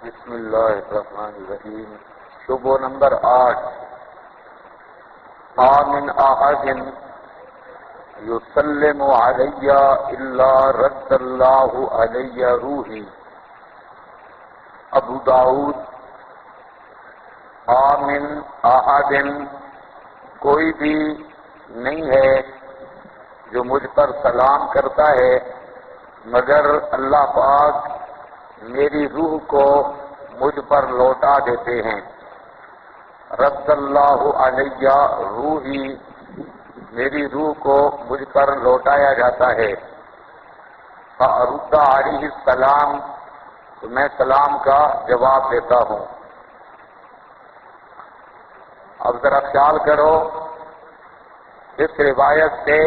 بسم اللہ الرحمن الرحیم. شبہ نمبر 8. ما من احد یسلم علی الا رد اللہ علی روحی. ابو داؤد. ما من احد، کوئی بھی نہیں ہے جو مجھ پر سلام کرتا ہے مگر اللہ پاک میری روح کو مجھ پر لوٹا دیتے ہیں. رد اللہ علیہ روحی، میری روح کو مجھ پر لوٹایا جاتا ہے. فأرد علیہ السلام، تو میں سلام کا جواب دیتا ہوں. اب ذرا خیال کرو، اس روایت سے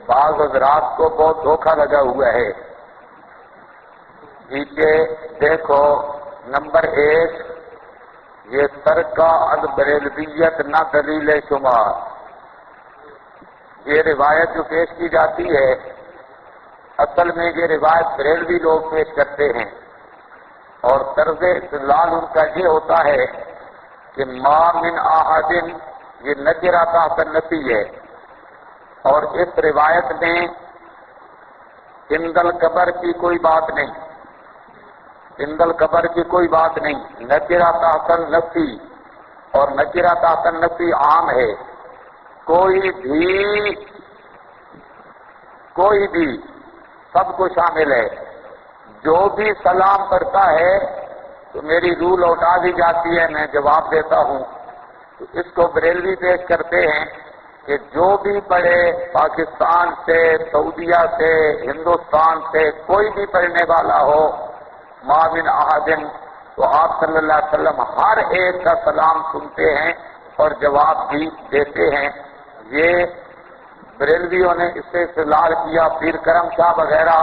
بعض حضرات کو بہت دھوکہ لگا ہوا ہے. نیچے دیکھو نمبر 1، یہ ترک البریلویت نہ دلیل شمار. یہ روایت جو پیش کی جاتی ہے اصل میں یہ روایت بریلوی لوگ پیش کرتے ہیں، اور طرز استدلال ان کا یہ ہوتا ہے کہ ما من احد یہ نکرہ تحت النفی ہے، اور اس روایت میں عند القبر کی کوئی بات نہیں، عند القبر کی کوئی بات نہیں. نکرہ تحت النفی، اور نکرہ تحت النفی عام ہے. کوئی بھی سب کو شامل ہے. جو بھی سلام کرتا ہے تو میری روح لوٹا دی جاتی ہے، میں جواب دیتا ہوں. تو اس کو بریلوی پیش کرتے ہیں کہ جو بھی پڑھے، پاکستان سے، سعودیہ سے، ہندوستان سے کوئی بھی پڑھنے والا ہو ما من احد، تو آپ صلی اللہ علیہ وسلم ہر ایک کا سلام سنتے ہیں اور جواب بھی دیتے ہیں. یہ بریلویوں نے اس سے استدلال کیا، پیر کرم شاہ وغیرہ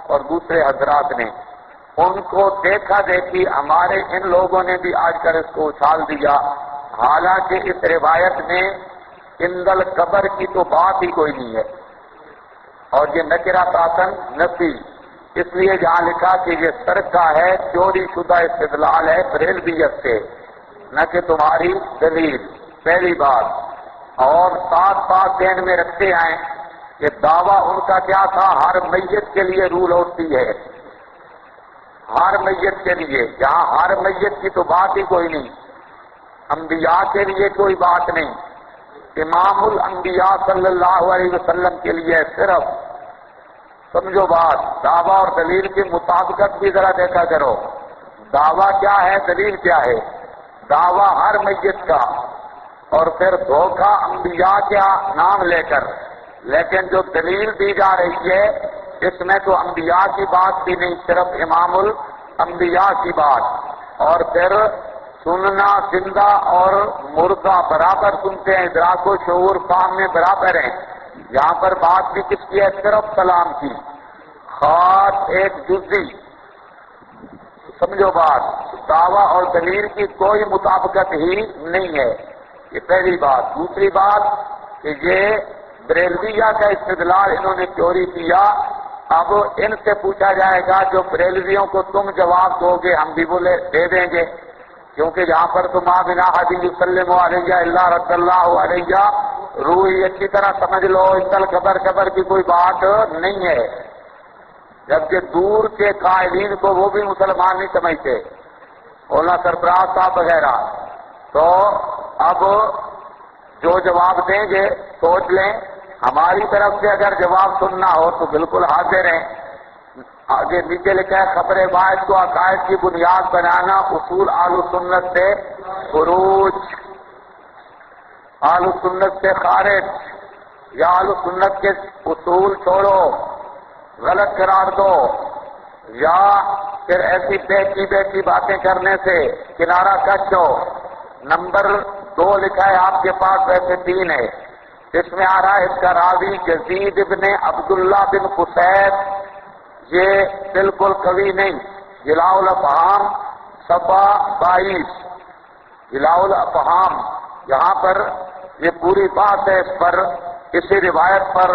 اور دوسرے حضرات نے. ان کو دیکھا دیکھی ہمارے ان لوگوں نے بھی آج کل اس کو اچھال دیا، حالانکہ اس روایت میں عند القبر کی تو بات ہی کوئی نہیں ہے، اور یہ نکرہ تحت نفی. اس لیے جہاں لکھا کہ یہ ترکہ ہے، چوری شدہ استدلال ہے بریلویت سے، نہ کہ تمہاری دلیل. پہلی بات. اور ساتھ ساتھ ذہن میں رکھتے ہیں کہ دعویٰ ان کا کیا تھا، ہر میت کے لیے روح لوٹتی ہے، ہر میت کے لیے. جہاں ہر میت کی تو بات ہی کوئی نہیں، انبیاء کے لیے کوئی بات نہیں. امام الانبیاء صلی اللہ علیہ وسلم کے لیے صرف. سمجھو بات، دعویٰ اور دلیل کی مطابقت بھی ذرا دیکھا کرو. دعویٰ کیا ہے، دلیل کیا ہے؟ دعویٰ ہر میت کا، اور پھر دھوکہ انبیاء کیا نام لے کر. لیکن جو دلیل دی جا رہی ہے اس میں تو انبیاء کی بات بھی نہیں، صرف امام الانبیاء کی بات. اور پھر سننا زندہ اور مردہ برابر سنتے ہیں، ادراک و شعور فہم میں برابر ہیں. یہاں پر بات بھی کس کی ہے؟ صرف سلام کی، خاص ایک جزئی. سمجھو بات، دعویٰ اور دلیل کی کوئی مطابقت ہی نہیں ہے. یہ پہلی بات. دوسری بات کہ یہ بریلویہ کا استدلال انہوں نے چوری کیا. اب ان سے پوچھا جائے گا، جو بریلویوں کو تم جواب دو گے ہم بھی بولے دے دیں گے، کیونکہ یہاں پر تو ما من احد یسلم علیہ الا رد اللہ علیہ روحی اچھی طرح سمجھ لو، عند القبر قبر کی کوئی بات نہیں ہے. جبکہ دور کے قائلین کو وہ بھی مسلمان نہیں سمجھتے، مولانا سرفراز صاحب وغیرہ. تو اب جو جواب دیں گے سوچ لیں. ہماری طرف سے اگر جواب سننا ہو تو بالکل حاضر ہیں. آگے نیچے لکھا ہے خبر واحد کو عقائد کی بنیاد بنانا، اصول اہل سنت سے خروج، اہل سنت سے خارج، یا اہل سنت کے اصول چھوڑو، غلط قرار دو، یا پھر ایسی بے باتیں کرنے سے کنارہ کش ہو. نمبر 2 لکھا ہے آپ کے پاس، ویسے 3 ہے. اس میں آ رہا ہے اس کا راوی یزید ابن عبداللہ بن قصید. یہ بالکل قوی نہیں. جلاء الافہام صفحہ 22، جلاء الافہام، یہاں پر یہ پوری بات ہے اس پر، اسی روایت پر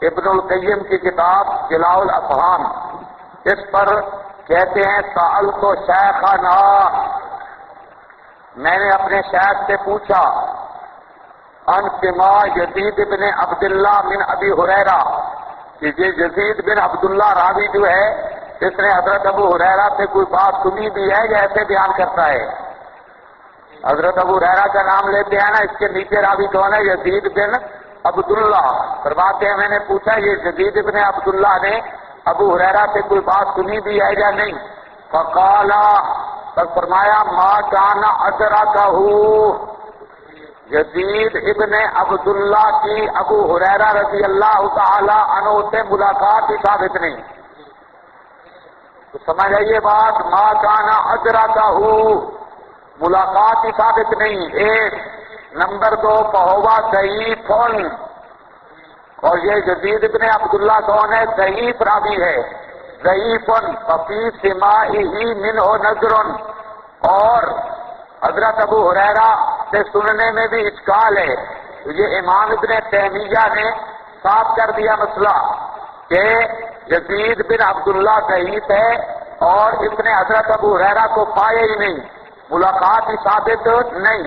ابن القیم کی کتاب جلاء الافہام، اس پر کہتے ہیں سألت شیخنا، میں نے اپنے شیخ سے پوچھا ان سما یزید بن عبداللہ من ابی ہریرہ، کہ یہ یزید بن عبداللہ راوی جو ہے اس نے حضرت ابو ہریرہ سے کوئی بات سنی بھی ہے یا ایسے بیان کرتا ہے؟ حضرت ابو ہریرہ کا نام لیتے ہیں نا، اس کے نیچے راوی کون ہے؟ یزید بن عبداللہ۔ فرماتے ہیں میں نے پوچھا یہ یزید بن عبداللہ نے ابو ہریرہ سے کوئی بات سنی بھی ہے یا نہیں؟ فقالا، تب فرمایا ما کان ادرکہ، یزید ابن عبداللہ کی ابو ہریرہ رضی اللہ تعالی عنہ سے ملاقات ہی ثابت نہیں۔ تو سمجھ آئیے بات، ما کان ادرکہ، ملاقات ہی ثابت نہیں، ایک۔ نمبر دو، فہو ضعیف، اور یہ یزید ابن عبداللہ کون ہے؟ ضعیف راوی ہے، ضعیف ففی سماعہ منہ نظر، اور حضرت ابو ہریرہ سے سننے میں بھی اشکال ہے۔ تو یہ امام ابن تیمیہ نے صاف کر دیا مسئلہ کہ یزید بن عبداللہ ضعیف ہے اور اس نے حضرت ابو ہریرہ کو پایا ہی نہیں، ملاقات ہی ثابت نہیں،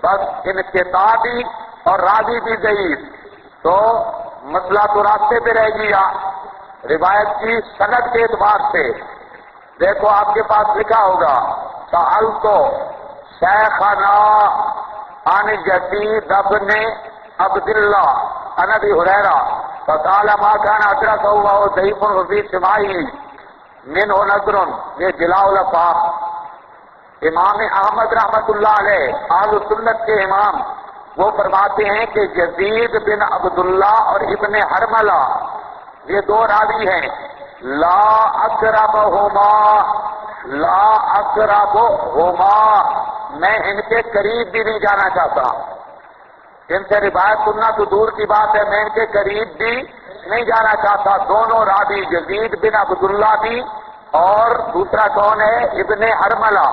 بس انقطاعی اور راوی بھی ضعیف۔ تو مسئلہ تو راستے پہ رہ گیا روایت کی سند کے اعتبار سے۔ دیکھو آپ کے پاس لکھا ہوگا سألت شیخنا عن یزید بن عبداللہ عن ابی ہریرہ فقال ما کان ادرکہ وہو ضعیف فی سماعہ منہ نظر، یہ جلاء الافاق۔ امام احمد رحمت اللہ علیہ اہل سنت کے امام، وہ فرماتے ہیں کہ یزید بن عبداللہ اور ابن حرملہ یہ دو راوی ہیں، لا اقربہما، لا اقربہما، میں ان کے قریب بھی نہیں جانا چاہتا، ان سے روایت سننا تو دور کی بات ہے، میں ان کے قریب بھی نہیں جانا چاہتا۔ دونوں راوی یزید بن عبداللہ بھی اور دوسرا کون ہے؟ ابن حرملہ،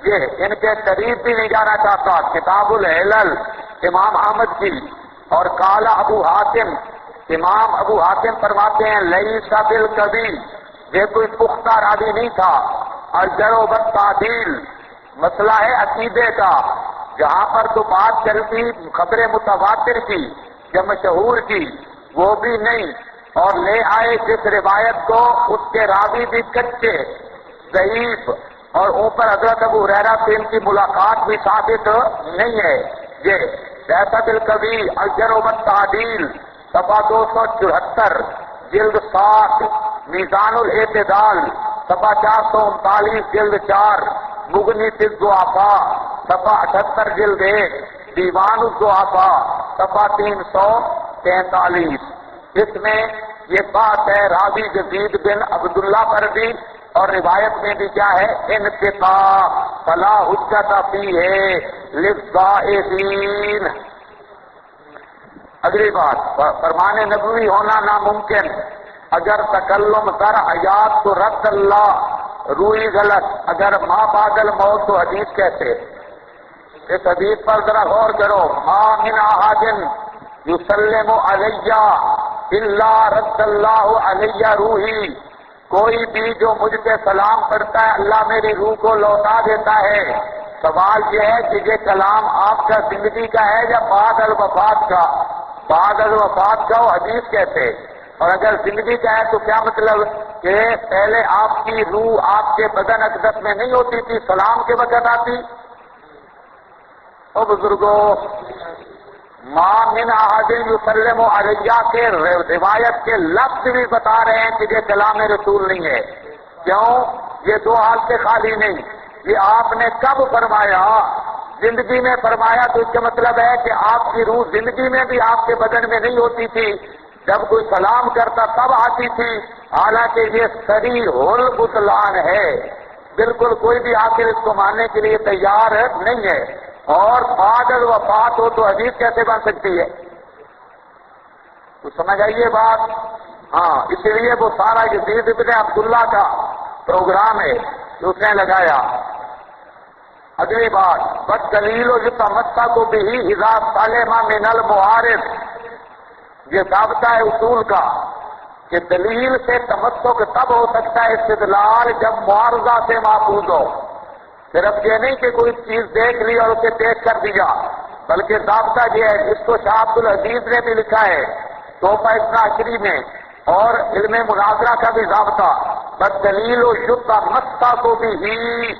یہ ان کے قریب بھی نہیں جانا چاہتا۔ کتاب العلل امام احمد کی، اور قال ابو حاتم، امام ابو حاتم فرماتے ہیں لیس بالکذب، یہ کوئی پختہ راوی نہیں تھا، الجرح والتعدیل، مسئلہ ہے عقیدے کا، جہاں پر تو بات چلتی خبر متواتر کی یا مشہور کی وہ بھی نہیں، اور لے آئے جس روایت کو اس کے راوی بھی کچے ضعیف، اور اوپر حضرت ابو ہریرہ سے ان کی ملاقات بھی ثابت نہیں ہے۔ یہ لیس بالکذب الجرح والتعدیل صفحہ 274، جلد 7، میزان الاعتدال صفحہ 439، جلد 4، مغنی فی الضعفاء صفحہ 78، جلد 1، دیوان الضعفاء صفحہ 343۔ اس میں یہ بات ہے راوی یزید بن عبداللہ پر بھی اور روایت میں بھی کیا ہے؟ انقطاع، فلا حجت فیہ للضائعین۔ اگلی بات، فرمان نبوی ہونا ناممکن، اگر تکلم در حیات تو رد اللہ، روئی غلط، اگر ما بعد الموت تو حدیث کیسے؟ اس حدیث پر ذرا غور کرو، ما من احد یسلم علی الا رد اللہ علی روحی، کوئی بھی جو مجھ پہ سلام کرتا ہے اللہ میری روح کو لوٹا دیتا ہے۔ سوال یہ ہے کہ یہ کلام آپ کا زندگی کا ہے یا بعد الوفات کا؟ بعد الوفات کا، وہ حدیث کہتے، اور اگر زندگی کا ہے تو کیا مطلب کہ پہلے آپ کی روح آپ کے بدن اقدس میں نہیں ہوتی تھی، سلام کے وقت آتی؟ او بزرگوں، ما من احد یسلم علیہ کے روایت کے لفظ بھی بتا رہے ہیں کہ یہ کلام رسول نہیں ہے۔ کیوں؟ یہ دو حال سے خالی نہیں، یہ آپ نے کب فرمایا؟ زندگی میں فرمایا، تو اس کا مطلب ہے کہ آپ کی روح زندگی میں بھی آپ کے بدن میں نہیں ہوتی تھی، جب کوئی سلام کرتا تب آتی تھی، حالانکہ یہ صریح البطلان ہے، بالکل کوئی بھی آخر اس کو ماننے کے لیے تیار نہیں ہے۔ اور بعد الوفات ہو تو حدیث کیسے بن سکتی ہے؟ تو سمجھ آئیے بات۔ ہاں، اسی لیے وہ سارا یزید ابن عبداللہ کا پروگرام ہے جو اس نے لگایا۔ اگلی بات، بس دلیل و یتمسک کو بھی اذا سلم من المعارض، یہ ضابطہ ہے اصول کا کہ دلیل سے تمسک تب ہو سکتا ہے استدلال جب معارضہ سے محفوظ ہو. صرف یہ نہیں کہ کوئی چیز دیکھ لی اور اسے پیش کر دیا، بلکہ ضابطہ یہ ہے جس کو شاہ عبد العزیز نے بھی لکھا ہے تحفہ اثنا عشری میں، اور علم مناظرہ کا بھی ضابطہ، بس دلیل و یبقى مستا کو بھی ہی،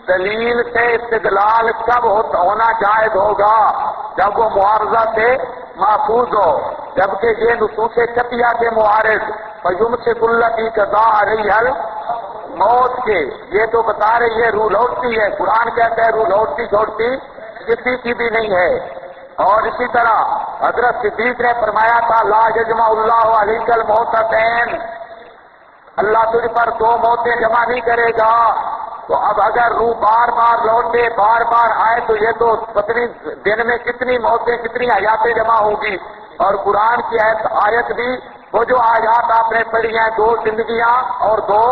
دلیل سے استدلال کب ہونا جائز ہوگا؟ جب وہ معارضہ سے محفوظ ہو. جبکہ یہ نصوص شفیہ کے معارض فیمسک التی قضاء علیہ الموت کے، یہ تو بتا رہی ہے روح لوٹتی ہے، قرآن کہتا ہے روح لوٹتی چھوڑتی کسی کی بھی نہیں ہے. اور اسی طرح حضرت صدیق نے فرمایا تھا لا یجمع اللہ علیک الموتتین، اللہ تجھ پر دو موتیں جمع نہیں کرے گا. تو اب اگر روح بار بار لوٹے بار بار آئے تو یہ تو پتنی دن میں کتنی موتیں کتنی حیاتیں جمع ہوگی. اور قرآن کی آیت بھی وہ جو آیات آپ نے پڑھی ہیں، دو زندگیاں اور دو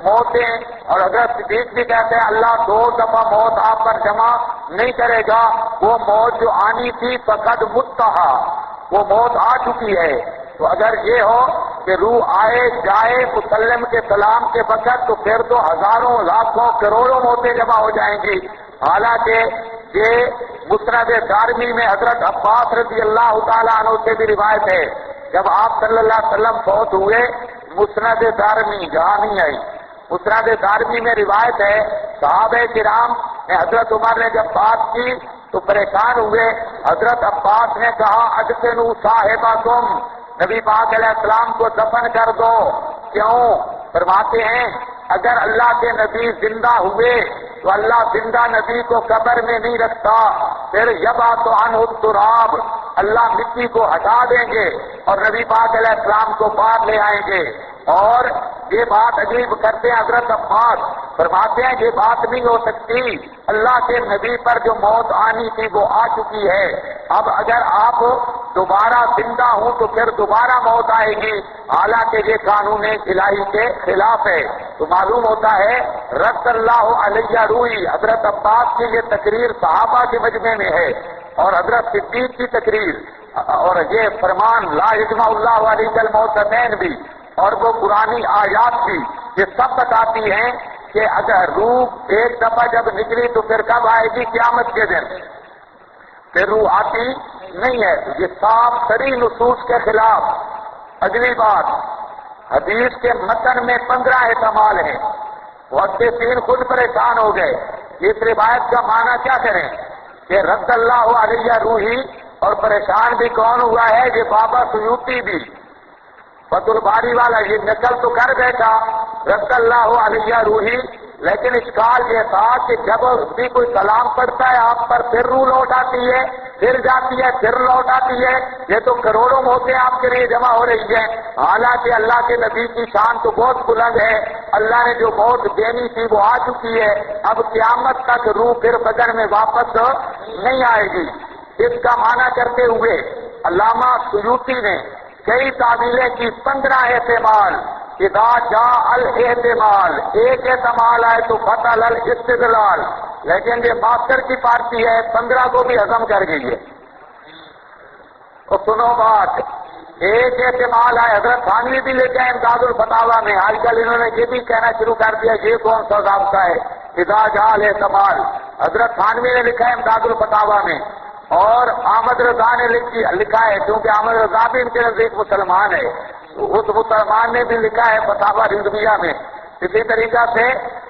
موتیں، اور حضرت صدیق بھی کہتے ہیں اللہ دو دفعہ موت آپ پر جمع نہیں کرے گا. وہ موت جو آنی تھی فقد متہا، وہ موت آ چکی ہے. تو اگر یہ ہو کہ روح آئے جائے مسلم کے سلام کے وقت، تو پھر تو ہزاروں لاکھوں کروڑوں موتیں جمع ہو جائیں گی. حالانکہ یہ مسند دارمی میں حضرت عباس رضی اللہ تعالیٰ عنہ سے بھی روایت ہے، جب آپ صلی اللہ علیہ وسلم فوت ہوئے، مسند دارمی جہاں نہیں آئی، مسند دارمی میں روایت ہے صحابہ کرام نے حضرت عمر نے جب بات کی تو پریشان ہوئے. حضرت عباس نے کہا ادفنوا صاحبکم، نبی پاک علیہ السلام کو دفن کر دو. کیوں؟ فرماتے ہیں اگر اللہ کے نبی زندہ ہوئے تو اللہ زندہ نبی کو قبر میں نہیں رکھتا، پھر یبعث عنہ التراب، اللہ مٹی کو ہٹا دیں گے اور نبی پاک علیہ السلام کو باہر لے آئیں گے. اور یہ بات عجیب کرتے ہیں حضرت عباس، فرماتے ہیں یہ بات نہیں ہو سکتی، اللہ کے نبی پر جو موت آنی تھی وہ آ چکی ہے. اب اگر آپ دوبارہ زندہ ہوں تو پھر دوبارہ موت آئے گی، حالانکہ یہ قانون الہی کے خلاف ہے. تو معلوم ہوتا ہے رضی اللہ علیہ روحی، حضرت عباس کی یہ تقریر صحابہ کے مجمع میں ہے، اور حضرت صدیق کی تقریر، اور یہ فرمان لا یجمع اللہ علیک الموتتین بھی، اور وہ قرآنی آیات بھی، یہ سب بتاتی ہیں کہ اگر روح ایک دفعہ جب نکلی تو پھر کب آئے گی؟ قیامت کے دن. پھر روح آتی نہیں ہے. یہ صاف صریح نصوص کے خلاف. اگلی بات، حدیث کے متن میں 15 احتمال ہیں. محدثین خود پریشان ہو گئے اس روایت کا معنی کیا کریں کہ رضی اللہ علیہ روحی، اور پریشان بھی کون ہوا ہے؟ یہ بابا سیوطی بھی، فتح الباری والا، یہ نقل تو کر بیٹھا رضی اللہ علیہ روحی، لیکن اشکال یہ تھا کہ جب بھی کوئی کلام پڑھتا ہے آپ پر، پھر روح لوٹ آتی ہے، پھر جاتی ہے، پھر لوٹ آتی ہے. یہ تو کروڑوں موتیں آپ کے لیے جمع ہو رہی ہیں. حالانکہ اللہ کے نبی کی شان تو بہت بلند ہے، اللہ نے جو موت دینی تھی وہ آ چکی ہے. اب قیامت تک روح پھر بدن میں واپس نہیں آئے گی. اس کا معنی کرتے ہوئے علامہ سیوطی نے کئی تعبیریں کی. 15 احتمال. اذا جاء الاحتمال، ایک احتمال آئے تو فتح الاستدلال، لیکن یہ ماسٹر کی پارٹی ہے، 15 کو بھی ہضم کر گئی ہے. تو سنو بات، ایک احتمال آئے. حضرت تھانوی بھی لے کے امداد الفتاوی میں، آج کل انہوں نے یہ بھی کہنا شروع کر دیا یہ کون سا ضابطہ ہے اذا جاء الاحتمال. حضرت تھانوی نے لکھا ہے امداد الفتاوی میں، اور احمد رضا نے لکھا ہے، کیونکہ احمد رضا بھی ان کے نزدیک مسلمان ہے، اس مسلمان نے بھی لکھا ہے فتاوی رضویہ میں. اسی طریقہ سے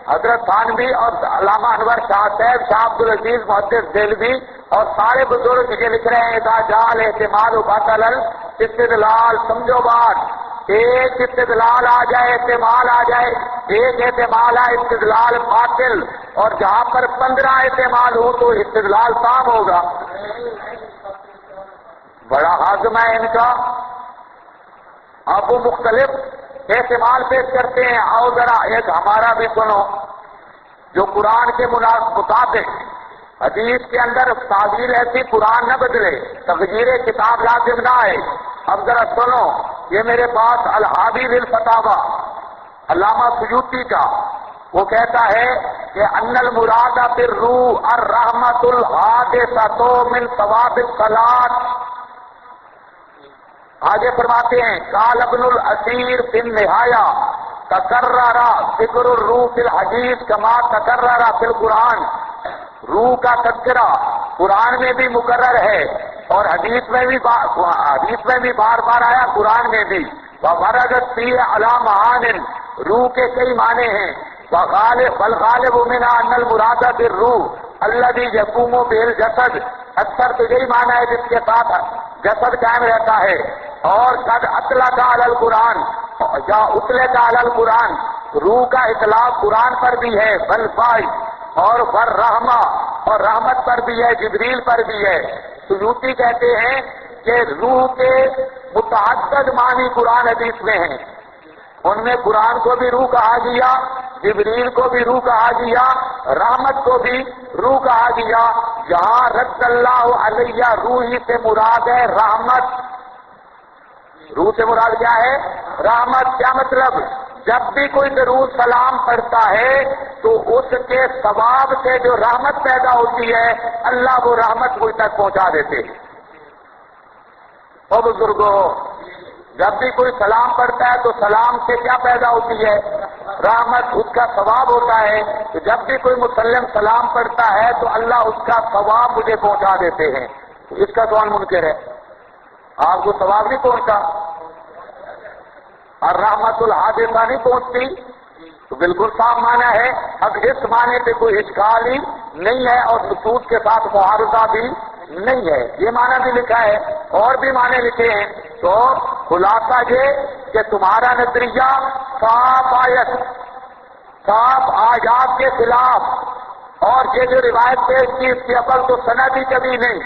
حضرت تھانوی اور علامہ انور شاہ صاحب، شاہ عبد العزیز محدث دہلوی اور سارے بزرگ یہ لکھ رہے ہیں اذا جاء الاحتمال باطل الاستدلال. سمجھو بات، ایک استدلال آ جائے، احتمال آ جائے، ایک احتمال آئے استدلال باطل، اور جہاں پر 15 احتمال ہو تو استدلال تام ہوگا. بڑا ہاضمہ ہے ان کا. اب وہ مختلف احتمال پیش کرتے ہیں. آؤ ذرا ایک ہمارا بھی سنو، جو قرآن کے مطابق حدیث کے اندر تعبیر ایسی قرآن نہ بدلے، تغییر کتاب لازم نہ آئے. اب ذرا سنو، یہ میرے پاس الحاوی للفتاوی علامہ سیوطی کا، وہ کہتا ہے کہ ان المراد بالروح الرحمۃ الحادثۃ من ثواب الصلاۃ. آگے فرماتے ہیں قال ابن الاسیر فی النہایہ تکرر ذکر الروح فی الحدیث کما تکرر فی القرآن، روح کا تذکرہ قرآن میں بھی مقرر ہے اور حدیث میں بھی بار بار آیا، قرآن میں بھی۔ وَوَرَدَتْ فِيهِ عَلَى مَعَانٍ، روح کے کئی معنی ہیں۔ وَالْغَالِبُ مِنْهَا أَنَّ الْمُرَادَ بِالروح الَّذِي يَقُومُ بِهِ الْجَسَدُ، اکثر تو یہی معنی ہے جس کے ساتھ جسد قائم رہتا ہے۔ اور قد اطلق علی القرآن، یا اطلق علی القرآن، روح کا اطلاق قرآن پر بھی ہے، والفائی اور والرحمہ، اور رحمت پر بھی ہے، جبریل پر بھی ہے۔ سیوطی کہتے ہیں کہ روح کے متعدد معنی قرآن حدیث میں ہیں، ان میں قرآن کو بھی روح کہا گیا، جبریل کو بھی روح کہا گیا، رحمت کو بھی روح کہا گیا۔ یہاں رد اللہ علیہ روحی سے مراد ہے رحمت، روح سے مراد کیا ہے؟ رحمت۔ کیا مطلب؟ جب بھی کوئی درود سلام پڑھتا ہے تو اس کے ثواب سے جو رحمت پیدا ہوتی ہے اللہ وہ رحمت مجھ تک پہنچا دیتے ہیں۔ اور بزرگوں، جب بھی کوئی سلام پڑھتا ہے تو سلام سے کیا پیدا ہوتی ہے؟ رحمت، اس کا ثواب ہوتا ہے۔ تو جب بھی کوئی مسلم سلام پڑھتا ہے تو اللہ اس کا ثواب مجھے پہنچا دیتے ہیں۔ تو اس کا کون منکر ہے؟ آپ کو ثواب نہیں پہنچتا اور رحمت الحادثہ نہیں پہنچتی؟ تو بالکل صاف معنی ہے۔ اب اس معنی پہ کوئی اشکال ہی نہیں ہے اور نصوص کے ساتھ معارضہ بھی نہیں ہے، یہ معنی بھی لکھا ہے اور بھی معنی لکھے ہیں۔ تو خلاصہ یہ کہ تمہارا نظریہ صاف آیت، صاف آیات کے خلاف، اور یہ جو روایت پیش کی اس کی عقل تو سند ہی کبھی نہیں،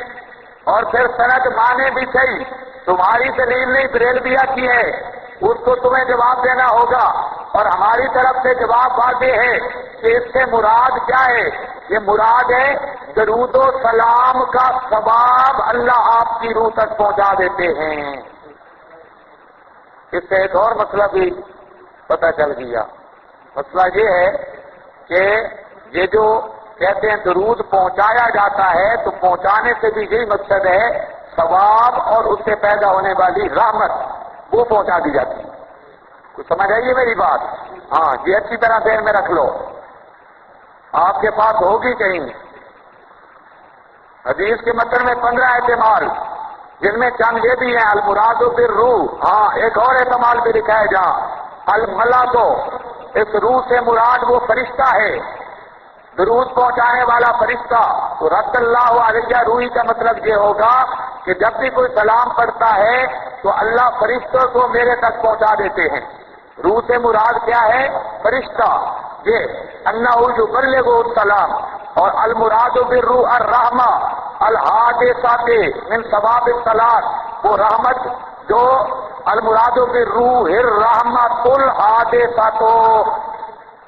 اور پھر سند مانے بھی صحیح، تمہاری دلیل نہیں بریلویہ کی ہے، اس کو تمہیں جواب دینا ہوگا۔ اور ہماری طرف سے جواب واضح ہے کہ اس سے مراد کیا ہے؟ یہ مراد ہے درود و سلام کا ثواب اللہ آپ کی روح تک پہنچا دیتے ہیں۔ اس سے ایک اور مسئلہ بھی پتہ چل گیا۔ مسئلہ یہ ہے کہ یہ جو کہتے ہیں درود پہنچایا جاتا ہے تو پہنچانے سے بھی یہی مقصد ہے ثواب اور اس سے پیدا ہونے والی رحمت وہ پہنچا دی جاتی ہے۔ کچھ سمجھ آئیے میری بات؟ ہاں، یہ اچھی طرح ذہن میں رکھ لو، آپ کے پاس ہوگی کہیں۔ حدیث کے متن میں 15 احتمال، جن میں چند یہ بھی ہیں المراد بالروح، ہاں ایک اور احتمال بھی لکھا ہے جہاں الملک، اس روح سے مراد وہ فرشتہ ہے، درود پہنچانے والا فرشتہ۔ تو رد اللہ علیہ روحی کا مطلب یہ ہوگا کہ جب بھی کوئی سلام پڑھتا ہے تو اللہ فرشتوں کو میرے تک پہنچا دیتے ہیں۔ روح سے مراد کیا ہے؟ فرشتہ، یہ انہ یبلغ السلام۔ اور المراد بالروح الرحمہ الحادثات من ثواب الصلاۃ، وہ رحمت جو المراد بالروح الرحمۃ الحادثات،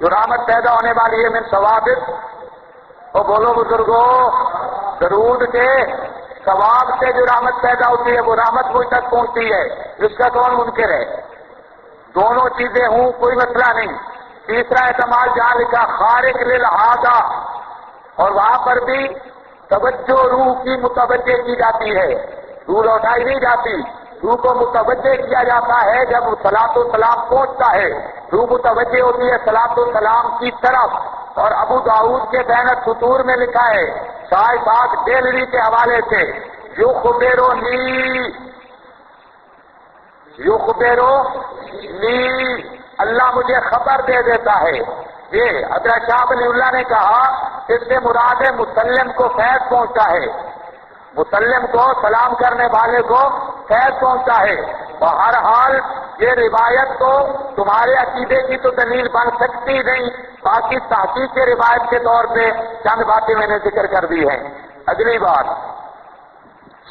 جو رحمت پیدا ہونے والی ہے من ثواب۔ اور بولو بزرگوں، درود کے ثواب سے جو رحمت پیدا ہوتی ہے وہ رحمت مجھ تک پہنچتی ہے، اس کا کون منکر ہے؟ دونوں چیزیں ہوں کوئی مسئلہ نہیں۔ تیسرا احتمال جہاں لکھا خارق للعادہ، اور وہاں پر بھی توجہ روح کی متوجہ کی جاتی ہے، روح لوٹائی نہیں جاتی، روح کو متوجہ کیا جاتا ہے جب صلاۃ و سلام پہنچتا ہے، روح متوجہ ہوتی ہے صلاۃ و سلام کی طرف۔ اور ابو داؤد کے بین السطور میں لکھا ہے صاحب دہلوی کے حوالے سے، یخبرونی، اللہ مجھے خبر دے دیتا ہے۔ یہ حضرت شاہ ولی اللہ نے کہا اس سے مراد ہے مسلم کو فیض پہنچتا ہے، مسلم کو سلام کرنے والے کو فیض پہنچتا ہے۔ بہرحال یہ روایت تو تمہارے عقیدے کی تو دلیل بن سکتی نہیں، باقی تحقیق کے روایت کے طور پہ چند باتیں میں نے ذکر کر دی ہیں۔ اگلی بات،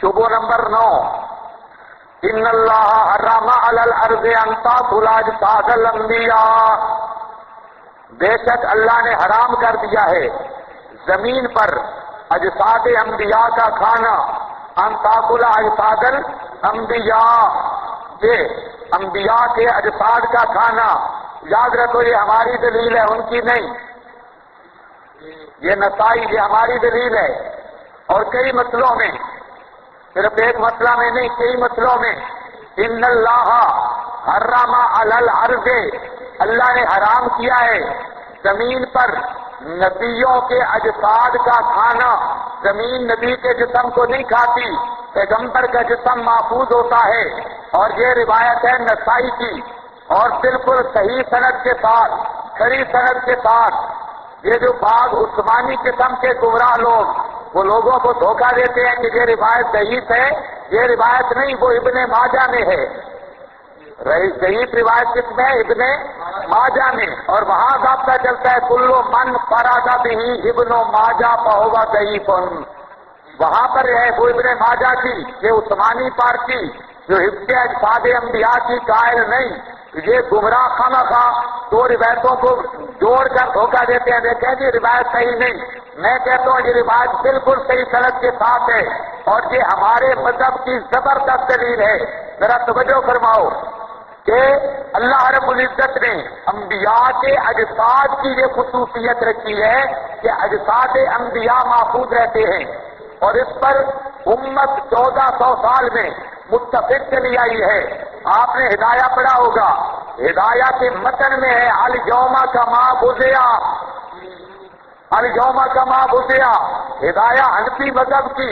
شبہ نمبر 9، ان اللہ حرم علی الارض ان تاکل اجساد الانبیاء، بے شک اللہ نے حرام کر دیا ہے زمین پر اجساد انبیاء کا کھانا، ان تاکل اجساد الانبیاء، یہ انبیاء کے اجساد کا کھانا۔ یاد رکھو یہ ہماری دلیل ہے، ان کی نہیں، یہ نسائی، یہ ہماری دلیل ہے۔ اور کئی مسئلوں میں، صرف ایک مسئلہ میں نہیں، کئی مسئلوں میں ان اللہ حرم علی الارض، اللہ نے حرام کیا ہے زمین پر نبیوں کے اجساد کا کھانا، زمین نبی کے جسم کو نہیں کھاتی، پیغمبر کا جسم محفوظ ہوتا ہے۔ اور یہ روایت ہے نسائی کی، اور بالکل صحیح سند کے ساتھ، کھری سند کے ساتھ۔ یہ جو بعض عثمانی قسم کے گمراہ لوگ وہ لوگوں کو دھوکہ دیتے ہیں کہ یہ روایت ضعیف ہے، یہ روایت نہیں، وہ ابن ماجہ میں ہے۔ ضعیف روایت کس میں؟ ابن ماجہ میں، اور وہاں ضابطہ چلتا ہے کلو من فراد بہ ابن ماجہ فہو ضعیف۔ وہاں پر ہے وہ ابن ماجہ کی، یہ عثمانی پارٹی جو حفظ اجساد انبیاء کی قائل نہیں، یہ گمراہ خواہ دو روایتوں کو جوڑ کر دھوکہ دیتے ہیں، دیکھیں جی روایت صحیح نہیں۔ میں کہتا ہوں یہ روایت بالکل صحیح سند کے ساتھ ہے، اور یہ ہمارے مذہب کی زبردست دلیل ہے۔ ذرا توجہ فرماؤ کہ اللہ رب العزت نے انبیاء کے اجساد کی یہ خصوصیت رکھی ہے کہ اجساد انبیاء محفوظ رہتے ہیں، اور اس پر امت 1400 سال میں متفق چلی آئی ہے۔ آپ نے ہدایہ پڑھا ہوگا، ہدایہ کے متن میں ہے الیوم کما بدیا، الیوم کما بدیا، ہدایہ حنفی مذہب کی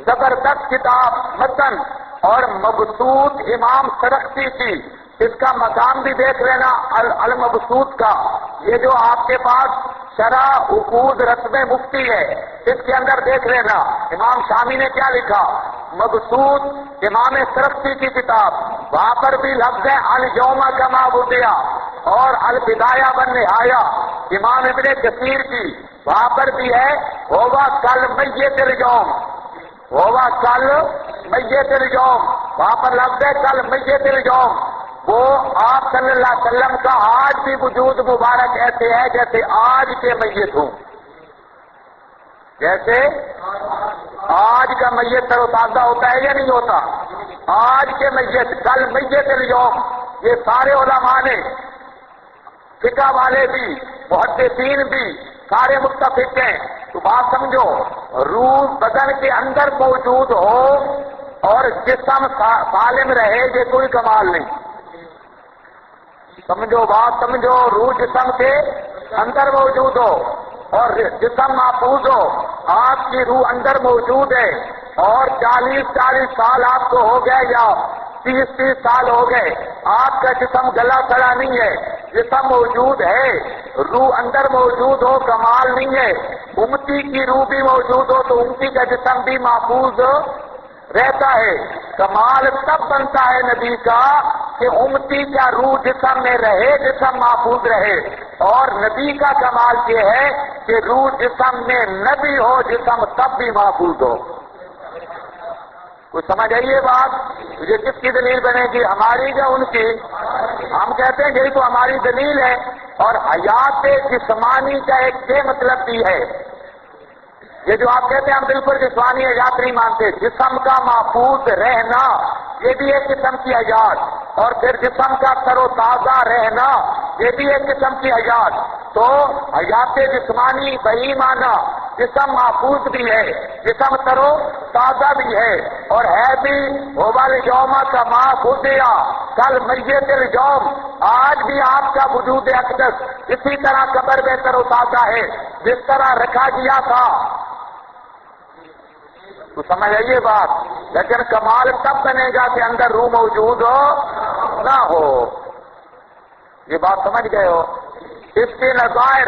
زبردست کتاب متن، اور مبسوط امام سرخسی کی، اس کا مقام بھی دیکھ لینا المبسوط کا۔ یہ جو آپ کے پاس شرح عقود رسم مفتی ہے، اس کے اندر دیکھ لینا امام شامی نے کیا لکھا، مبسوط امام سرخسی کی کتاب، وہاں پر بھی لفظ ہے الیوم کما بدیا، اور البدایہ والنہایہ امام ابن کثیر کی، وہاں پر بھی ہے ہوگا کل میت الیوم، ہوگا کل میت الیوم، وہاں پر لفظ ہے کل میت الیوم۔ وہ آپ صلی اللہ علیہ وسلم کا آج بھی وجود مبارک ایسے ہے جیسے آج کے میت ہوں، جیسے آج کا میت تر و تازہ ہوتا ہے یا نہیں ہوتا؟ آج کے میت کل میت الیوم، یہ سارے علماء نے، فقہ والے بھی، محدثین بھی، سارے متفق ہیں۔ تو بات سمجھو، روح بدن کے اندر موجود ہو اور جسم سالم رہے، یہ کوئی کمال نہیں۔ سمجھو بات سمجھو، روح جسم کے اندر موجود ہو اور جسم محفوظ ہو، آپ کی روح اندر موجود ہے، اور 40 سال آپ کو ہو گئے یا 30 سال ہو گئے، آپ کا جسم گلا سڑا نہیں ہے، جسم موجود ہے، روح اندر موجود ہو، کمال نہیں ہے۔ امتی کی روح بھی موجود ہو تو امتی کا جسم بھی محفوظ رہتا ہے۔ کمال تب بنتا ہے نبی کا کہ امتی کا روح جسم میں رہے، جسم محفوظ رہے، اور نبی کا کمال یہ ہے کہ روح جسم میں نہ بھی ہو، جسم تب بھی محفوظ ہو۔ کچھ سمجھ آئیے بات؟ یہ کس کی دلیل بنے گی، ہماری یا ان کی؟ ہم کہتے ہیں یہی تو ہماری دلیل ہے، اور حیات جسمانی کا ایک یہ مطلب بھی ہے، یہ جو آپ کہتے ہیں ہم بالکل جسمانی حیات نہیں مانتے، جسم کا محفوظ رہنا یہ بھی ایک قسم کی حیات، اور پھر جسم کا تر و تازہ رہنا یہ بھی ایک قسم کی حیات۔ تو حیات جسمانی بہی معنی جسم محفوظ بھی ہے، جسم تر و تازہ بھی ہے، اور ہے بھی ہوبا الیوم کما بدیا کل میت الیوم، آج بھی آپ کا وجود اقدس اسی طرح قبر میں تر و تازہ ہے جس طرح رکھا گیا تھا۔ تو سمجھ آئیے بات، لیکن کمال تب بنے گا کہ اندر روح موجود ہو نہ ہو۔ یہ بات سمجھ گئے ہو؟ اس کے نظائر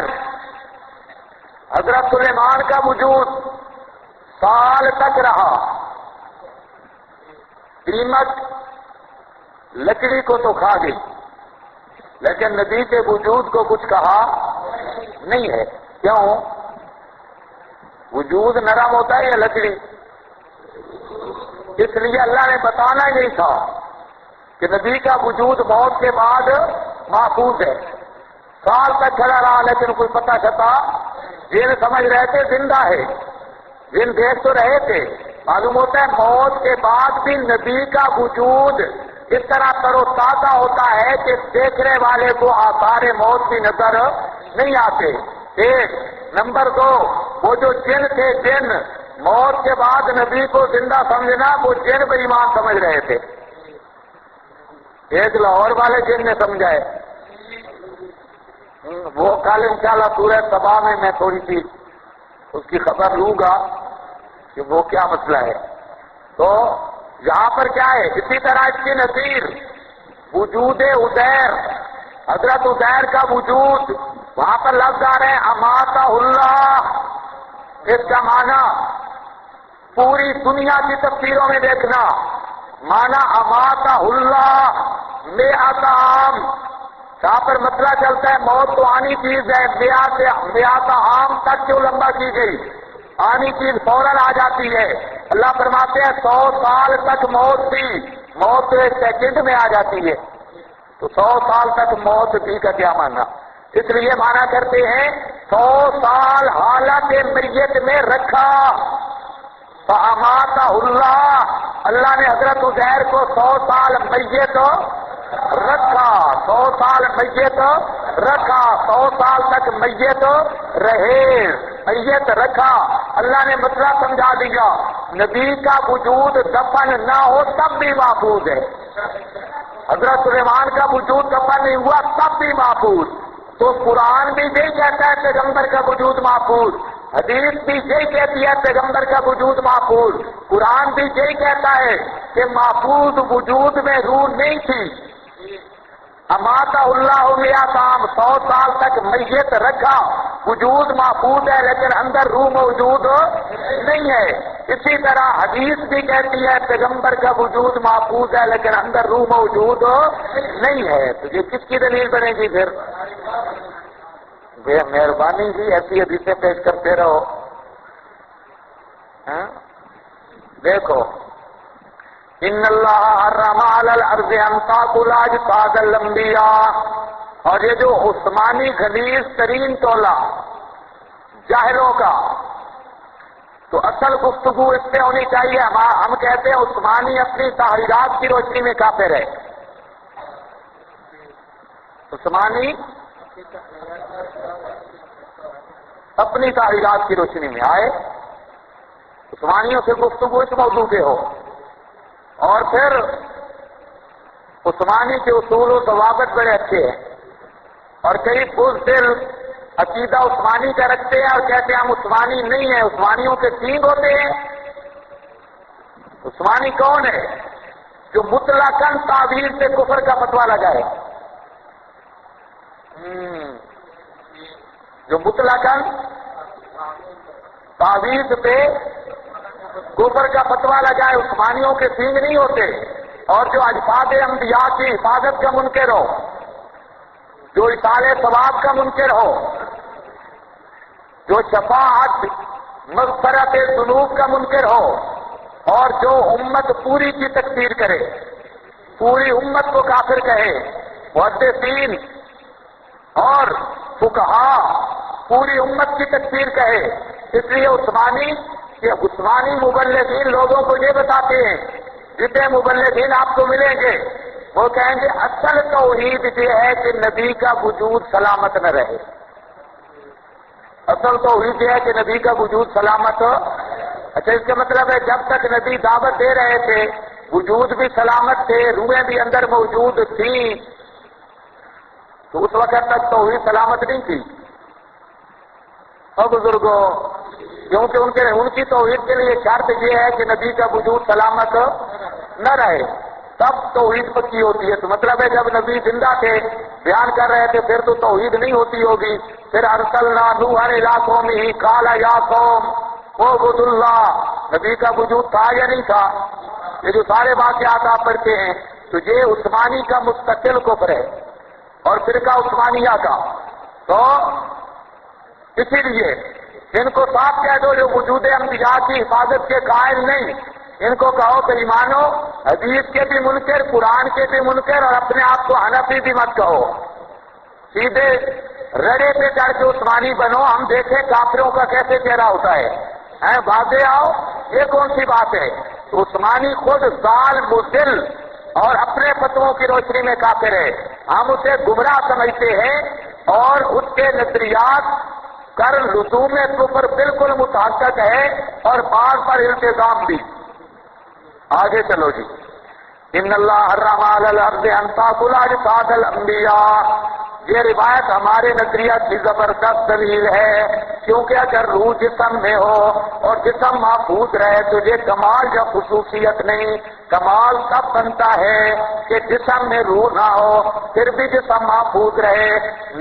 حضرت سلیمان کا وجود سال تک رہا، قیمت لکڑی کو تو کھا گئی، لیکن نبی کے وجود کو کچھ کہا نہیں ہے۔ کیوں؟ وجود نرم ہوتا ہے یا لکڑی؟ اس لیے اللہ نے بتانا یہی تھا کہ نبی کا وجود موت کے بعد محفوظ ہے، سال تک کھڑا رہا، لیکن کوئی پتہ چلتا جن سمجھ رہے تھے زندہ ہے، جن دیکھ تو رہے تھے، معلوم ہوتا ہے موت کے بعد بھی نبی کا وجود اس طرح تر و تازہ ہوتا ہے کہ دیکھنے والے کو آثار موت بھی نظر نہیں آتے۔ ایک نمبر 2، وہ جو جن تھے، جن موت کے بعد نبی کو زندہ سمجھنا، وہ جن بے ایمان سمجھ رہے تھے، ایک لاہور والے جن نے سمجھائے، وہ کل انشاءاللہ سورہ تباہ میں تھوڑی سی اس کی خبر لوں گا کہ وہ کیا مسئلہ ہے۔ تو یہاں پر کیا ہے، اسی طرح اس کی نظیر وجود عزیر، حضرت عزیر کا وجود، وہاں پر لفظ آ رہے ہیں اماتہ اللہ، اس کا معنی پوری دنیا کی تفسیروں میں دیکھنا، معنی اماتہ اللہ مئات عام، جہاں پر مسئلہ چلتا ہے موت تو آنی چیز ہے، مئات عام تک کیوں لمبا کی گئی؟ آنی چیز فوراً آ جاتی ہے۔ اللہ فرماتے ہیں 100 سال تک موت تھی، موت تو ایک سیکنڈ میں آ جاتی ہے، تو 100 سال تک موت تھی کا کیا ماننا؟ اس لیے مانا کرتے ہیں 100 سال حالت میت میں رکھا، فاماتہ اللہ، اللہ نے حضرت عزیر کو 100 سال میت رکھا، 100 سال میت رکھا، 100 سال تک میت رہے، میت رکھا۔ اللہ نے مسئلہ سمجھا دیا، نبی کا وجود دفن نہ ہو تب بھی محفوظ ہے، حضرت سلیمان کا وجود دفن نہیں ہوا تب بھی محفوظ۔ تو قرآن بھی یہی کہتا ہے پیغمبر کا وجود محفوظ، حدیث بھی یہی کہتی ہے پیغمبر کا وجود محفوظ، قرآن بھی یہی کہتا ہے کہ محفوظ وجود میں روح نہیں تھی۔ اماتہ اللہ مئات عام، 100 سال تک میت رکھا، وجود محفوظ ہے لیکن اندر روح موجود نہیں ہے۔ اسی طرح حدیث بھی کہتی ہے پیغمبر کا وجود محفوظ ہے لیکن اندر روح موجود نہیں ہے۔ تو یہ کس کی دلیل بنے گی پھر؟ بے مہربانی جی ایسی حدیثیں پیش کرتے رہو۔ دیکھو ان اللہ حرم علی الارض ان تاکل اجساد الانبیاء، اور یہ جو عثمانی غلیظ ترین ٹولہ جاہلوں کا، تو اصل گفتگو اس سے ہونی چاہیے، ہم کہتے ہیں عثمانی اپنی تحریرات کی روشنی میں کافر ہے، عثمانی اپنی تحریرات کی روشنی میں آئے، عثمانیوں سے گفتگو اس موضوع پہ ہو، اور پھر عثمانی کے اصول و ضوابط بڑے اچھے ہیں، اور کئی بزدل عقیدہ عثمانی کا رکھتے ہیں اور کہتے ہیں ہم عثمانی نہیں ہیں، عثمانیوں کے تین ہوتے ہیں۔ عثمانی کون ہے؟ جو مطلقاً تعبیر سے کفر کا فتویٰ لگائے، جو مطلقاً تعویذ پہ کفر کا فتویٰ لگائے، عثمانیوں کے سینگ نہیں ہوتے۔ اور جو اجساد انبیاء کی حفاظت کا منکر ہو، جو اصال ثواب کا منکر ہو، جو شفاعت مغفرت ذنوب کا منکر ہو، اور جو امت پوری کی تکفیر کرے، پوری امت کو کافر کہے، محدثین اور فقہا پوری امت کی تکفیر کہے۔ اس لیے عثمانی مبلغین لوگوں کو یہ بتاتے ہیں، جتنے مبلغین آپ کو ملیں گے وہ کہیں گے اصل توحید یہ ہے کہ نبی کا وجود سلامت نہ رہے، اصل توحید یہ ہے کہ نبی کا وجود سلامت ہو۔ اچھا، اس کا مطلب ہے جب تک نبی دعوت دے رہے تھے وجود بھی سلامت تھے، روحیں بھی اندر موجود تھیں، تو اس وقت تک توحید سلامت نہیں تھی۔ اور بزرگوں، کیونکہ ان کی توحید کے لیے شرط یہ ہے کہ نبی کا وجود سلامت نہ رہے، تب توحید پکی ہوتی ہے۔ تو مطلب ہے جب نبی زندہ تھے بیان کر رہے تھے پھر تو توحید نہیں ہوتی ہوگی۔ پھر ارسلنا نوحا الی قومہ قال یا قوم اعبدوا اللہ، نبی کا وجود تھا یا نہیں تھا؟ یہ جو سارے واقعات آپ پڑھتے ہیں تو یہ عثمانی کا مستقل کفر ہے اور فرقہ عثمانیہ کا۔ تو اسی لیے ان کو صاف کہہ دو جو وجود انبیاء کی حفاظت کے قائل نہیں، ان کو کہو کہ ایمانو حدیث کے بھی منکر، قرآن کے بھی منکر، اور اپنے آپ کو حنفی بھی مت کہو، سیدھے رڑے پہ چڑھ کے عثمانی بنو، ہم دیکھیں کافروں کا کیسے چہرہ ہوتا ہے، باتیں آؤ، یہ کون سی بات ہے؟ تو عثمانی خود ضال مضل اور اپنے فتووں کی روشنی میں کافر ہے، ہم اسے گمراہ سمجھتے ہیں، اور اس کے نظریات کر لزوم کفر بالکل متحقق ہے اور بعض پر التزام بھی۔ آگے چلو جی، ان اللہ حرم علی الارض ان تاکل اجساد الانبیاء. یہ روایت ہمارے نظریہ کی زبردست دلیل ہے، کیونکہ اگر روح جسم میں ہو اور جسم محفوظ رہے تو یہ کمال یا خصوصیت نہیں. کمال تب بنتا ہے کہ جسم میں روح نہ ہو پھر بھی جسم محفوظ رہے.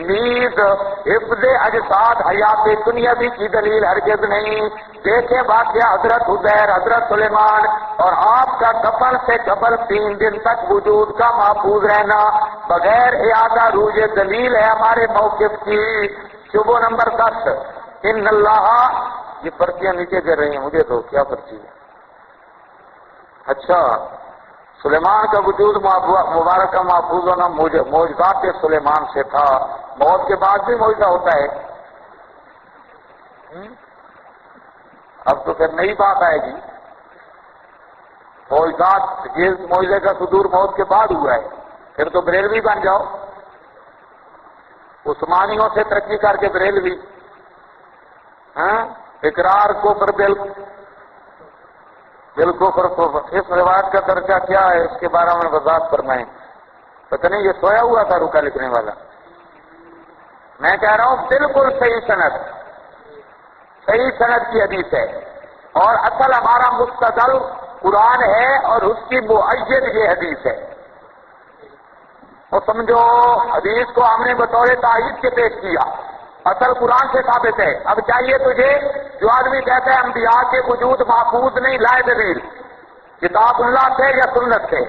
نیز حفظ اجساد حیات دنیاوی کی دلیل ہرگز نہیں. دیکھیں واقعہ حضرت عزیر، حضرت سلیمان، اور آپ کا کفن سے قبل 3 دن تک وجود کا محفوظ رہنا بغیر اعادہ روح. یہ دلیل ہے ہمارے موقف کی. شبہ نمبر 10 ان اللہ. یہ پرچیاں نیچے گر رہی ہیں، مجھے تو کیا پرچی ہے؟ اچھا، سلیمان کا وجود مبارک کا محفوظ ہونا معجزات سلیمان سے تھا. موت کے بعد بھی معجزہ ہوتا ہے. اب تو پھر نئی بات آئے گی. معجزات، یہ معجزے کا صدور موت کے بعد ہوا ہے. پھر تو بریلوی بن جاؤ. عثمانیوں سے ترقی کر کے بریلوی. اقرار کفر بالکفر. اس روایت کا درجہ کیا ہے اس کے بارے میں وضاحت فرمائیں. پتہ نہیں یہ سویا ہوا تھا رکا لکھنے والا. میں کہہ رہا ہوں بالکل صحیح سند کی حدیث ہے، اور اصل ہمارا مستدل قرآن ہے اور اس کی مؤید یہ حدیث ہے. اور سمجھو حدیث کو ہم نے بطور تائید کے پیش کیا، اصل قرآن سے ثابت ہے. اب چاہیے تجھے جو آدمی کہتا ہے انبیاء کے وجود محفوظ نہیں، لائے دلیل کتاب اللہ سے یا سنت سے.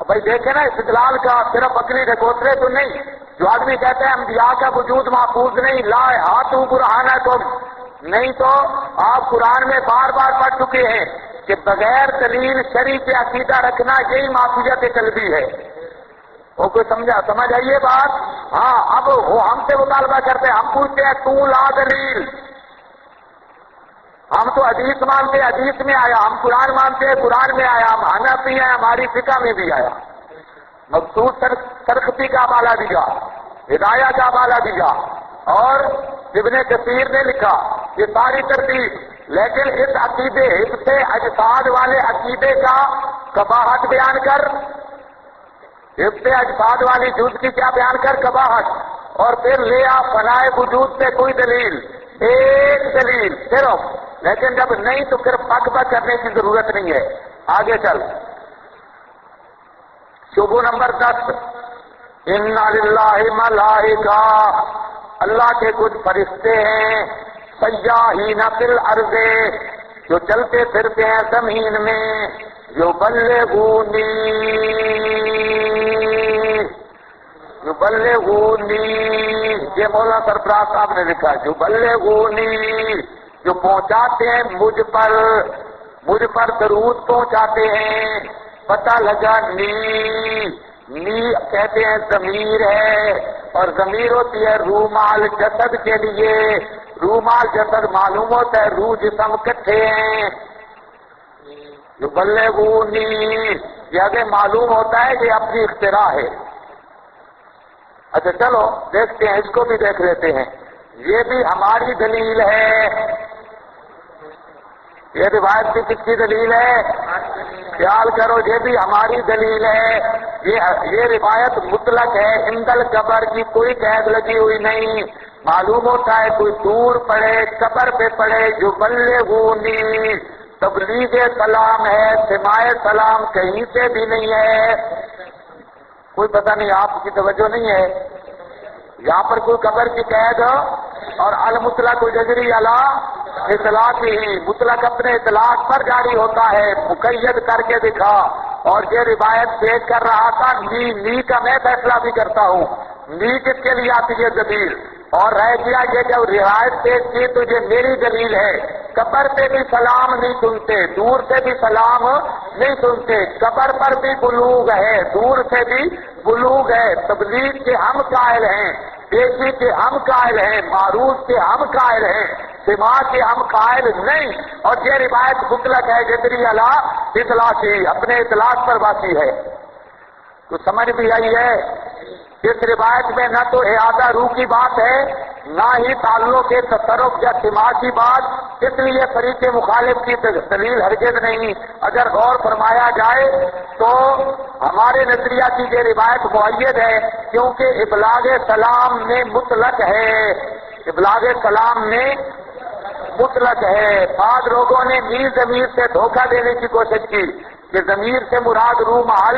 بھائی دیکھیں نا استدلال کا صرف عقلی ڈھکوسلے تو نہیں. جو آدمی کہتا ہے انبیاء کا وجود محفوظ نہیں، لائے ہاتھوں برہانہ تم. نہیں تو آپ قرآن میں بار بار پڑھ چکے ہیں کہ بغیر دلیل شرعی کے عقیدہ رکھنا یہی معصیت قلبی ہے. وہ کوئی سمجھ آئیے بات؟ ہاں، اب وہ ہم سے مطالبہ کرتے ہیں، ہم پوچھتے ہیں تو لا دلیل. ہم تو حدیث مانتے ہیں، حدیث میں آیا. ہم قرآن مانتے ہیں، قرآن میں آیا. ہم حنفی ہیں، ہماری فقہ میں بھی آیا. مقصود سرخسی کا حوالہ دیا، ہدایہ کا حوالہ دیا، اور ابن کثیر نے لکھا. یہ ساری ترتیب. لیکن اس عقیدے سے اجساد والے عقیدے کا قباحت بیان کر، اس سے اجساد والی جز کی کیا بیان کر؟ قباحت. اور پھر لے آ فنائے وجود سے کوئی دلیل، ایک دلیل صرف. لیکن جب نہیں تو پھر پک کرنے کی ضرورت نہیں ہے. آگے چل. شبہ نمبر 10 ان للہ ملائکہ. اللہ کے کچھ فرشتے ہیں سیاحین فی الارض، جو چلتے پھرتے ہیں زمین میں. یبلغونی، یہ مولانا سرفراز صاحب نے لکھا. یبلغونی، جو پہنچاتے ہیں مجھ پر درود پہنچاتے ہیں. پتہ لگا نی کہتے ہیں ضمیر ہے، اور ضمیر ہوتی ہے روح مال جسد کے لیے. روح مال جسد معلوم ہوتا ہے، روح جسم کٹھے ہیں. یبلغونی، یہ آگے معلوم ہوتا ہے کہ اپنی اختراع ہے. اچھا چلو دیکھتے ہیں، اس کو بھی دیکھ لیتے ہیں. یہ بھی ہماری دلیل ہے. یہ روایت کی کس کی دلیل ہے؟ خیال کرو، یہ بھی ہماری دلیل ہے. یہ روایت مطلق ہے، عند القبر کی کوئی قید لگی ہوئی نہیں. معلوم ہوتا ہے کوئی دور پڑے، قبر پہ پڑے. یبلغونی تبلیغ سلام ہے، سماع سلام کہیں سے بھی نہیں ہے. کوئی پتہ نہیں، آپ کی توجہ نہیں ہے. یہاں پر کوئی قبر کی قید ہو. اور المطلق یجری علی اطلاق ہی، مطلق اپنے اطلاق پر جاری ہوتا ہے. مقید کر کے دکھا. اور یہ روایت پیش کر رہا تھا نی کا میں فیصلہ بھی کرتا ہوں. نی کس کے لیے آتی ہے دلیل؟ اور رہ گیا یہ جب روایت پیش کی تو یہ میری دلیل ہے. قبر پہ بھی سلام نہیں سنتے، دور سے بھی سلام نہیں سنتے. قبر پر بھی بلوغ ہے، دور سے بھی بلوغ ہے. تبلیغ کے ہم قائل ہیں، پیشی کے ہم قائل ہیں، معروف کے ہم قائل ہیں، سماع کے ہم قائل نہیں. اور یہ روایت مطلق ہے، جدری علی اطلاق ہی، اپنے اطلاق پر باقی ہے. تو سمجھ بھی آئی ہے؟ اس روایت میں نہ تو اعادہ روح کی بات ہے، نہ ہی تعلق کے تصرف یا سماع کی بات، اس لیے فریق مخالف کی دلیل ہرگز نہیں۔ اگر غور فرمایا جائے تو ہمارے نظریہ کی یہ روایت مؤید ہے، کیونکہ ابلاغ سلام میں مطلق ہے، ابلاغ سلام میں مطلق ہے۔ بعض لوگوں نے ضمیر سے دھوکہ دینے کی کوشش کی کہ ضمیر سے مراد روح محل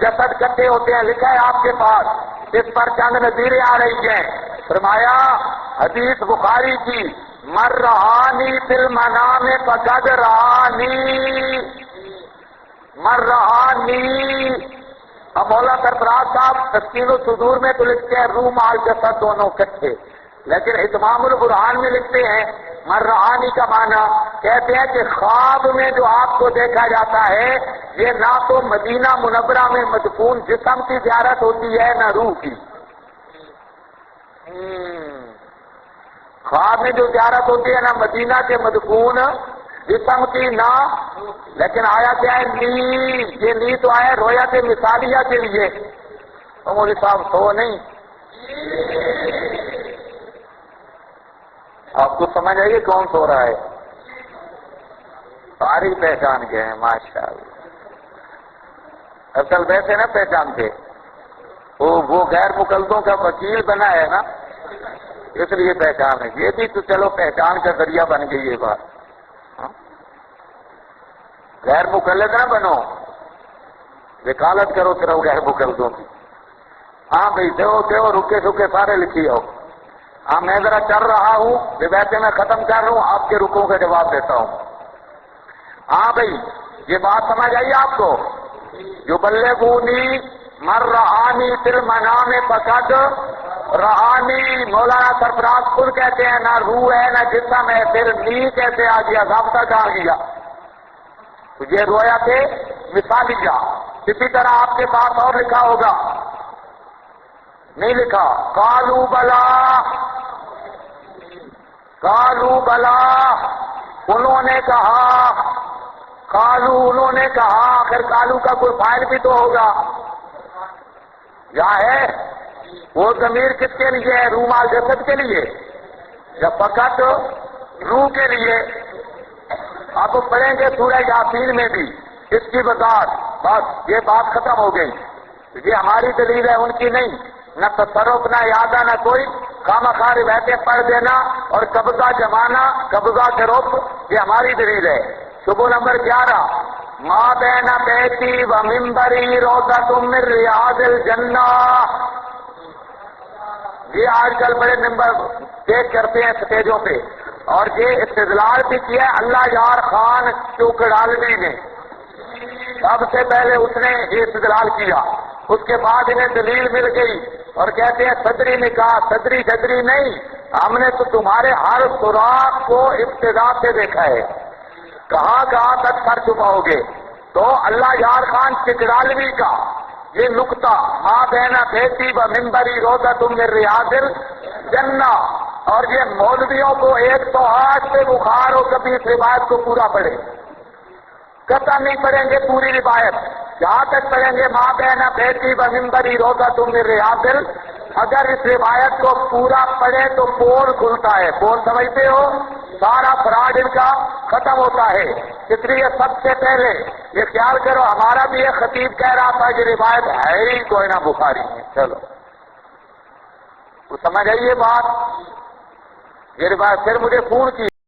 جسد کٹھے ہوتے ہیں، لکھا ہے آپ کے پاس، اس پر چند نظیریں آ رہی ہیں۔ فرمایا حدیث بخاری کی، مر رہانی فی المنام فقد رہانی، مر رہانی۔ اب مولا سرفراز صاحب تسکین الصدور میں تو لکھتے ہیں روح محل جسد دونوں کٹھے، لیکن اتمام البرہان میں لکھتے ہیں مر رہانی کا معنی، کہتے ہیں کہ خواب میں جو آپ کو دیکھا جاتا ہے یہ نہ تو مدینہ منورہ میں مدفون جسم کی زیارت ہوتی ہے نہ روح کی۔ خواب میں جو زیارت ہوتی ہے نہ مدینہ کے مدفون جسم کی نہ، لیکن آیا کیا ہے نی، یہ نی تو آیا رویت مثالیہ کے لیے۔ تو مولوی صاحب سو نہیں، آپ کو سمجھ آئیے کون سو رہا ہے؟ ساری پہچان گئے ہیں ماشاءاللہ۔ اصل ویسے نہ پہچانتے، وہ غیر مقلدوں کا وکیل بنا ہے نا، اس لیے پہچان ہے۔ یہ بھی تو چلو پہچان کا ذریعہ بن گئی یہ بات۔ غیر مقلد نہ بنو، وکالت کرو صرف غیر مقلدوں کی۔ ہاں بھائی دیو رکے سکے سارے لکھی ہو۔ ہاں میں ذرا چل رہا ہوں، ویسے میں ختم کر رہا ہوں، آپ کے رکوں کا جواب دیتا ہوں۔ ہاں بھائی یہ بات سمجھ آئی آپ کو؟ جو بلغونی مر رہانی فی المنام فقد رہانی، مولانا سرفراز خود کہتے ہیں نہ روح ہے نہ جسم ہے، پھر نی کیسے آ گیا، ضابطہ کہاں گیا؟ تو یہ رویا تھے مثالیہ۔ اسی طرح آپ کے پاس اور لکھا ہوگا، نہیں لکھا، قالوا بلا، قالوا بلا، انہوں نے کہا، قالوا انہوں نے کہا، آخر قالوا کا کوئی فاعل بھی تو ہوگا، یا ہے وہ ضمیر کس کے لیے ہے؟ روح مال جسد کے لیے یا فقط روح کے لیے؟ اب پڑھیں گے سورہ یاسین میں بھی اس کی وضاحت، بس یہ بات ختم ہو گئی۔ یہ ہماری دلیل ہے، ان کی نہیں، نہ تصرف نہ اعادہ نہ کوئی، خواہ روایتیں پڑھ دینا اور قبضہ جمانا، قبضہ گروپ، یہ ہماری دلیل ہے۔ شبہ نمبر 11، ما بین بیتی و منبری روضۃ من ریاض الجنہ۔ یہ آج کل بڑے ممبر دیکھ کرتے ہیں سٹیجوں پہ، اور یہ استدلال بھی کیا ہے اللہ یار خان چوکڑالوی نے، سب سے پہلے اس نے یہ استدلال کیا، اس کے بعد انہیں دلیل مل گئی اور کہتے ہیں صدری نے کہا، صدری نہیں، ہم نے تو تمہارے ہر سراغ کو ابتدا سے دیکھا ہے، کہاں کہاں تک سر چھپاؤ گے؟ تو اللہ یار خان چکڑالوی کا یہ نقطہ، ماں بہنا بیٹی و ممبری روضۃ من ریاض الجنہ، اور یہ مولویوں کو ایک تو آج سے بخار ہو کبھی اس روایت کو پورا پڑھے، قطع نہیں پڑھیں گے پوری روایت، جہاں تک پڑھیں گے ماں بہنا بیٹی و ممبری روضۃ من ریاض الجنہ۔ اگر اس روایت کو پورا پڑھے تو پول کھلتا ہے، پول سمجھتے ہو، سارا فراڈ ان کا ختم ہوتا ہے۔ اس لیے سب سے پہلے یہ خیال کرو، ہمارا بھی ایک خطیب کہہ رہا تھا یہ روایت ہے ہی کوئی نہ بخاری میں، چلو وہ سمجھ آئیے بات، یہ روایت پھر مجھے فون کی